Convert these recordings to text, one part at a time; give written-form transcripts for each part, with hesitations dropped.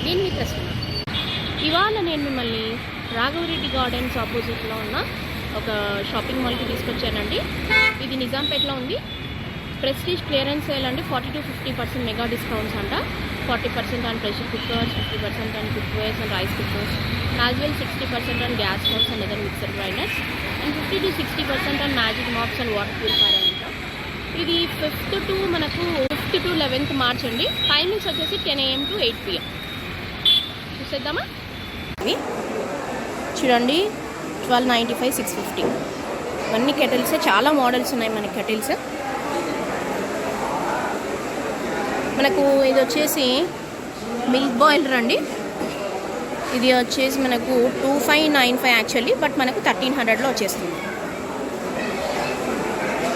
నేను మీ ప్రశ్న. ఇవాళ నేను మిమ్మల్ని రాఘవరెడ్డి గార్డెన్స్ ఆపోజిట్లో ఉన్న ఒక షాపింగ్ మాల్కి తీసుకొచ్చానండి. ఇది నిజాంపేటలో ఉంది. ప్రెస్టీజ్ క్లియరెన్స్ సేల్ అండి. 40-50% మెగా డిస్కౌంట్స్ అంట. 40% on pressure cookers, 50% on cookwares and rice cookers, as well 60% on gas stoves and other mixer grinders, and 50-60% on magic mops and water purifier అంట. ఇది 5th to 11th మార్చ్ అండి. Timings వచ్చేసి 10 AM to 8 PM. చూసేద్దామా? చూడండి, 1295, 650. ఇవన్నీ kettles. చాలా models ఉన్నాయి మనకి కెటిల్స్. మనకు ఇది వచ్చేసి మిల్క్ బాయిలర్ అండి. ఇది వచ్చేసి మనకు 2595 యాక్చువల్లీ, బట్ మనకు 1300లో వచ్చేస్తుంది.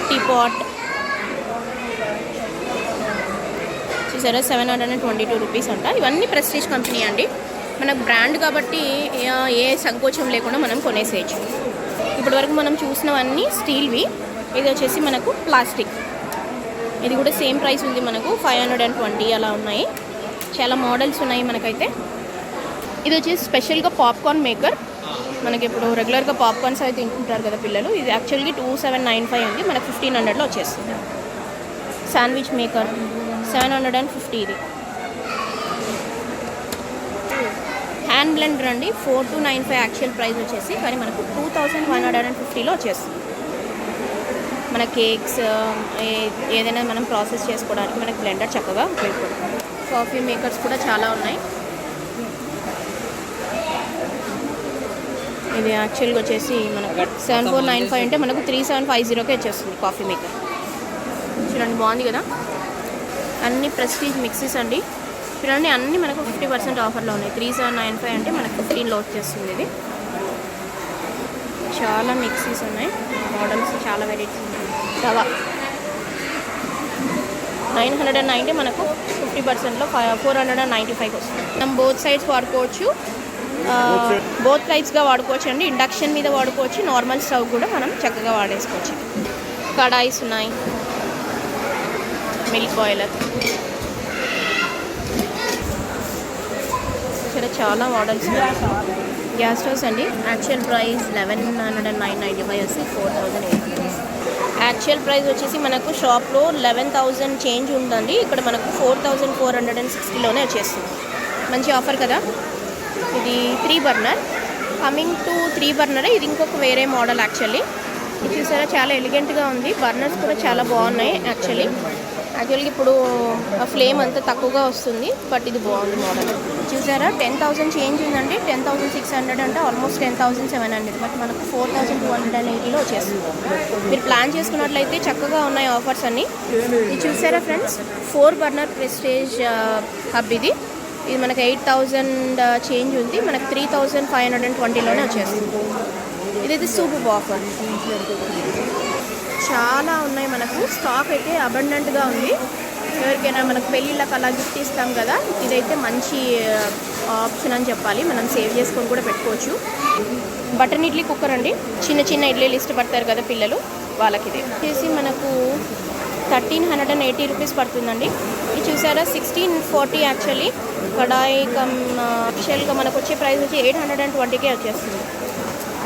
టీ పాట్ చూసారా, 722 రూపీస్ అంట. ఇవన్నీ ప్రెస్టీజ్ కంపెనీ అండి. మనకు బ్రాండ్ కాబట్టి ఏ సంకోచం లేకుండా మనం కొనేసేయచ్చు. ఇప్పటి వరకు మనం చూసినవన్నీ స్టీల్వి. ఇది వచ్చేసి మనకు ప్లాస్టిక్. ఇది కూడా సేమ్ ప్రైస్ ఉంది. మనకు 520 అలా ఉన్నాయి. చాలా మోడల్స్ ఉన్నాయి మనకైతే. ఇది వచ్చేసి స్పెషల్గా పాప్కార్న్ మేకర్. మనకి ఇప్పుడు రెగ్యులర్గా పాప్కార్న్స్ అయితే తింటుంటారు కదా పిల్లలు. ఇది యాక్చువల్గా 2795 ఉంది. మనకు 1500లో వచ్చేస్తుంది. Sandwich maker 750. ఇది హ్యాండ్ బ్లెండర్ అండి. 4295 యాక్చువల్ ప్రైస్ వచ్చేసి, కానీ మనకు 2150లో వచ్చేస్తుంది. మన కేక్స్ ఏదైనా మనం ప్రాసెస్ చేసుకోవడానికి మనకు బ్లెండర్ చక్కగా ఉపయోగపడుతుంది. కాఫీ మేకర్స్ కూడా చాలా ఉన్నాయి. ఇది యాక్చువల్గా వచ్చేసి మనకు 7495 అంటే మనకు 3750కే వచ్చేస్తుంది కాఫీ మేకర్. చూడండి, బాగుంది కదా. అన్ని ప్రెస్టీజ్ మిక్సీస్ అండి. చూడండి, అన్నీ మనకు 50% ఆఫర్లో ఉన్నాయి. 3795 అంటే మనకు 15లో వచ్చేస్తుంది. ఇది చాలా మిక్సీస్ ఉన్నాయి, మోడల్స్ చాలా వెరైటీస్ ఉన్నాయి. తవా 990 మనకు 50%లో 495 వస్తుంది. మనం బోత్ సైడ్స్ వాడుకోవచ్చు, బోత్ టైప్స్గా వాడుకోవచ్చు అండి. ఇండక్షన్ మీద వాడుకోవచ్చు, నార్మల్ స్టవ్ కూడా మనం చక్కగా వాడేసుకోవచ్చు. కడాయిస్ ఉన్నాయి, మిల్క్ బాయిలర్, ఇక్కడ చాలా మోడల్స్ ఉన్నాయి. గ్యాస్ స్టవ్స్ అండి. యాక్చువల్ ప్రైస్ 11,995 వచ్చి 4,800. యాక్చువల్ ప్రైస్ వచ్చేసి మనకు షాప్లో 11,000 చేంజ్ ఉందండి. ఇక్కడ మనకు 4,460లోనే వచ్చేస్తుంది. మంచి ఆఫర్ కదా. ఇది 3 బర్నర్. Coming to 3 బర్నరే. ఇది ఇంకొక వేరే మోడల్ యాక్చువల్లీ. ఇది చూసారా, చాలా ఎలిగెంట్గా ఉంది. బర్నర్స్ కూడా చాలా బాగున్నాయి యాక్చువల్గా ఇప్పుడు ఫ్లేమ్ అంతా తక్కువగా వస్తుంది, బట్ ఇది బాగుంది మోడల్. చూసారా, 10,000 చేంజ్ ఉందండి. 10,600 అంటే ఆల్మోస్ట్ 10,700, బట్ మనకు 4,280లో వచ్చేస్తుంది. మీరు ప్లాన్ చేసుకున్నట్లయితే చక్కగా ఉన్నాయి ఆఫర్స్ అన్నీ. ఇది చూసారా ఫ్రెండ్స్, 4 బర్నర్ ప్రెస్టేజ్ హబ్. ఇది మనకు 8,000 చేంజ్ ఉంది. మనకు 3,520లోనే వచ్చేస్తుంది. ఇది సూపర్ ఆఫర్. చాలా ఉన్నాయి మనకు. స్టాక్ అయితే అబండెంట్గా ఉంది. ఎవరికైనా మనకు పెళ్ళిళ్ళకి అలా గిఫ్ట్ ఇస్తాం కదా, ఇదైతే మంచి ఆప్షన్ అని చెప్పాలి. మనం సేవ్ చేసుకొని కూడా పెట్టుకోవచ్చు. బటన్ ఇడ్లీ కుక్కర్ అండి. చిన్న చిన్న ఇడ్లీలు ఇష్టపడతారు కదా పిల్లలు, వాళ్ళకి ఇది వచ్చేసి మనకు 1,380 రూపీస్ పడుతుందండి. ఇది చూసారా, 1640 యాక్చువల్లీ. కడాయి యాక్చువల్గా మనకు వచ్చే ప్రైస్ వచ్చి 820కే వచ్చేస్తుంది.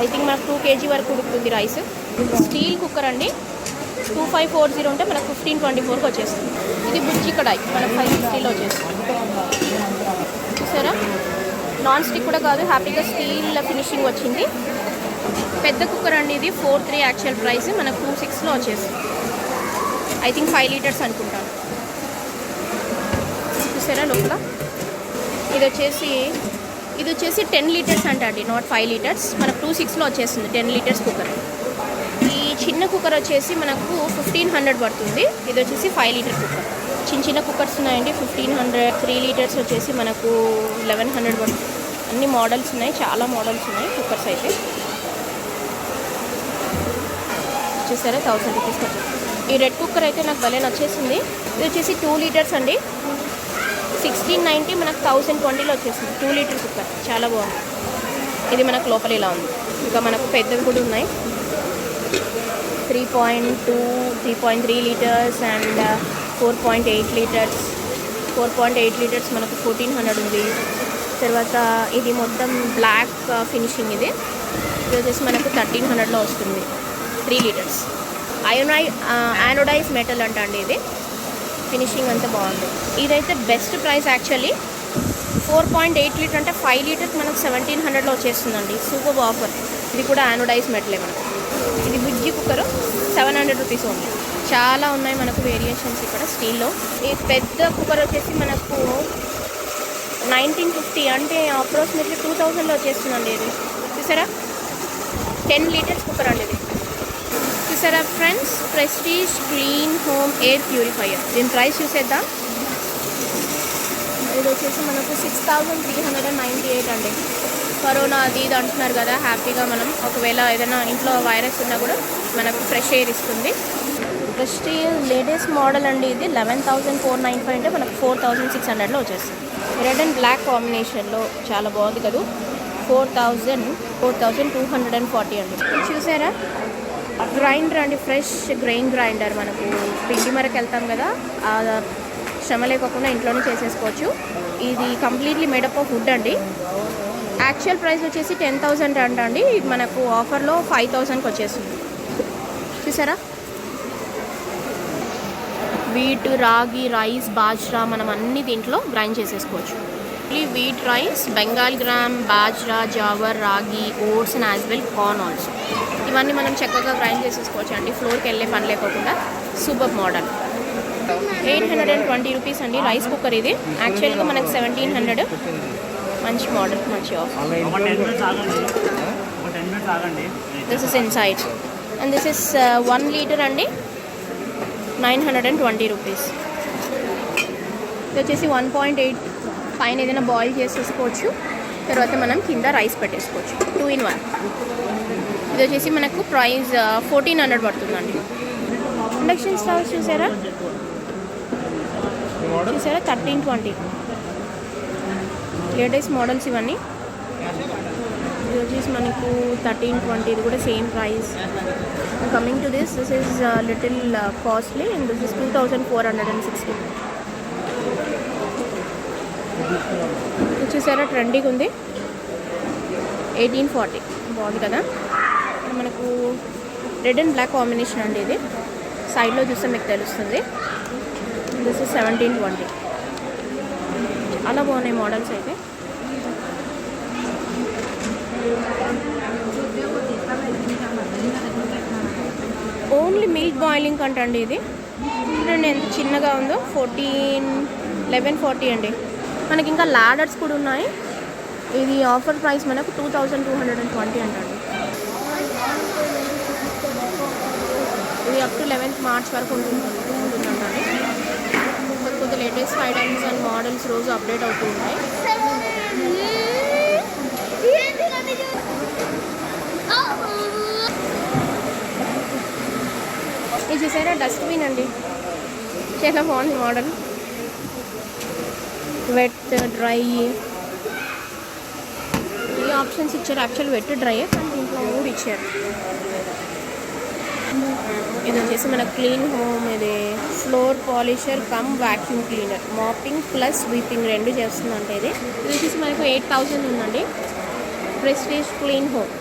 ఐ థింక్ మనకు 2 kg వరకు ఉడుకుతుంది రైస్. స్టీల్ కుక్కర్ అండి. 2540 ఉంటే మనకు 1524కి వచ్చేస్తుంది. ఇది బుజ్జి కడాయి మనకు 560లో వచ్చేస్తుంది. చూసారా, నాన్ స్టిక్ కూడా కాదు, హ్యాపీగా స్టీల్ ఫినిషింగ్ వచ్చింది. పెద్ద కుక్కర్ అండి. ఇది 43 యాక్చువల్ ప్రైస్, మనకు 26లో వచ్చేస్తుంది. ఐ థింక్ 5 లీటర్స్ అనుకుంటాను. చూసారా లోపల. ఇది వచ్చేసి 10 లీటర్స్ అంట అండి, నాట్ 5 లీటర్స్. మనకు 26లో వచ్చేస్తుంది 10 లీటర్స్ కుక్కర్. ఈ చిన్న కుక్కర్ వచ్చేసి మనకు 1500 పడుతుంది. ఇది వచ్చేసి 5 లీటర్ కుక్కర్. చిన్న కుక్కర్స్ ఉన్నాయండి, 1500. 3 లీటర్స్ వచ్చేసి మనకు 1100 పడుతుంది. అన్ని మోడల్స్ ఉన్నాయి, చాలా మోడల్స్ ఉన్నాయి కుక్కర్స్ అయితే. చూసారా, 1000 రూపీస్కి వచ్చేసి. ఈ రెడ్ కుక్కర్ అయితే నాకు భలే నచ్చేసింది. ఇది వచ్చేసి 2 లీటర్స్ అండి. 1690 మనకు 1020లో వచ్చేసింది. 2 లీటర్ కుక్కర్ చాలా బాగుంది. ఇది మనకు లోపల ఇలా ఉంది. ఇంకా మనకు పెద్దవి కూడా ఉన్నాయి. 3.2, 3.3 లీటర్స్ అండ్ 4.8 లీటర్స్. 4.8 లీటర్స్ మనకు 1400 ఉంది. తర్వాత ఇది మొత్తం బ్లాక్ ఫినిషింగ్. ఇది వచ్చేసి మనకు 1300లో వస్తుంది. 3 లీటర్స్ యానోడైజ్ మెటల్ అండి. ఇది ఫినిషింగ్ అంతా బాగుంది. ఇదైతే బెస్ట్ ప్రైస్ యాక్చువల్లీ. 4.8 లీటర్ అంటే 5 లీటర్స్ మనకు 1700లో వచ్చేస్తుందండి. Super offer. ఇది కూడా యానోడైజ్ మెటలే మనకు. ఇది బుజ్జి కుక్కరు 700 రూపీస్ ఓన్లీ. చాలా ఉన్నాయి మనకు వేరియేషన్స్ ఇక్కడ స్టీల్లో. ఈ పెద్ద కుక్కర్ వచ్చేసి మనకు 1950 అంటే అప్రాక్సిమేట్లీ 2000లో వచ్చేస్తుందండి. ఇది చూసారా, 10 లీటర్స్ కుక్కర్ అండి ఇది. చూసారా friends, prestige clean home air purifier. దీని ప్రైస్ చూసేద్దాం. ఇది వచ్చేసి మనకు 6398 అండి. కరోనా అది ఇది అంటున్నారు కదా, హ్యాపీగా మనం ఒకవేళ ఏదైనా ఇంట్లో వైరస్ ఉన్నా కూడా మనకు ఫ్రెష్ ఎయిర్ ఇస్తుంది. ప్రెస్టీజ్ లేటెస్ట్ మోడల్ అండి. ఇది 11,495 అంటే మనకు 4,600లో వచ్చేస్తుంది. రెడ్ అండ్ బ్లాక్ కాంబినేషన్లో చాలా బాగుంది కదా. 4,240 అండి. చూసారా, గ్రైండర్ అండి, ఫ్రెష్ గ్రెయిన్ గ్రైండర్. మనకు పిండి మరకు వెళ్తాం కదా, శ్రమ లేకుండా ఇంట్లోనే చేసేసుకోవచ్చు. ఇది కంప్లీట్లీ మేడప్ ఆఫ్ వుడ్ అండి. యాక్చువల్ ప్రైస్ వచ్చేసి 10,000 అండి. ఇది మనకు ఆఫర్లో 5,000కి వచ్చేస్తుంది. చూసారా, వీట్, రాగి, రైస్, బాజ్రా మనం అన్ని దీంట్లో గ్రైండ్ చేసేసుకోవచ్చు. Wheat, rice, Bengal gram, bajra, jowar, ragi, oats and as well corn also. ఇవన్నీ మనం చక్కగా గ్రైండ్ చేసేసుకోవచ్చు అండి, ఫ్లోర్కి వెళ్ళే పని లేకుండా. Super model. 820 రూపీస్ అండి రైస్ కుక్కర్. ఇది యాక్చువల్గా మనకు 1700. మంచి మోడల్, మంచి offer. This is inside and this is 1 litre అండి, 920 రూపీస్. ఇది వచ్చేసి 1.8 పైన ఏదైనా బాయిల్ చేసేసుకోవచ్చు. తర్వాత మనం కింద రైస్ పెట్టేసుకోవచ్చు. 2 in 1. ఇది వచ్చేసి మనకు ప్రైస్ 1400 పడుతుందండి. ఇండక్షన్ స్టవ్ చూసారా 1320. లేటెస్ట్ మోడల్స్ ఇవన్నీ. ఇది వచ్చేసి మనకు 1320. ఇది కూడా same price. Coming to this is little costly and this is 2460. చూసారా, ట్రెండింగ్ ఉంది. 1840. బాగుంది కదా. మనకు రెడ్ అండ్ బ్లాక్ కాంబినేషన్ అండి. ఇది సైడ్లో చూస్తే మీకు తెలుస్తుంది. This is 1720. చాలా బాగున్నాయి మోడల్స్ అయితే. ఓన్లీ మిల్క్ బాయిలింగ్ కంటండి. ఇది చూడండి ఎంత చిన్నగా ఉందో. 1140 అండి. మనకి ఇంకా లాడర్స్ కూడా ఉన్నాయి. ఇది ఆఫర్ ప్రైస్ మనకు 2220 అంటండి. ఇది అప్ టు 11th మార్చ్ వరకు ఉంటుందండి. కొద్ది లేటెస్ట్ ఐటమ్స్ అండ్ మోడల్స్ రోజు అప్డేట్ అవుతూ ఉంటాయి. ఇది చూసారా, డస్ట్బిన్ అండి. చాలా బాగుంది మోడల్. వెట్, డ్రై ఈ ఆప్షన్స్ ఇచ్చారు. యాక్చువల్ వెట్, డ్రై కానీ దీంట్లో కూడా ఇచ్చారు. ఇది వచ్చేసి మన క్లీన్ హోమ్. ఇది floor polisher cum vacuum cleaner. Mopping plus sweeping 2 చేస్తుందంటే ఇది వచ్చేసి మనకు 8000 ఉందండి. Prestige clean home.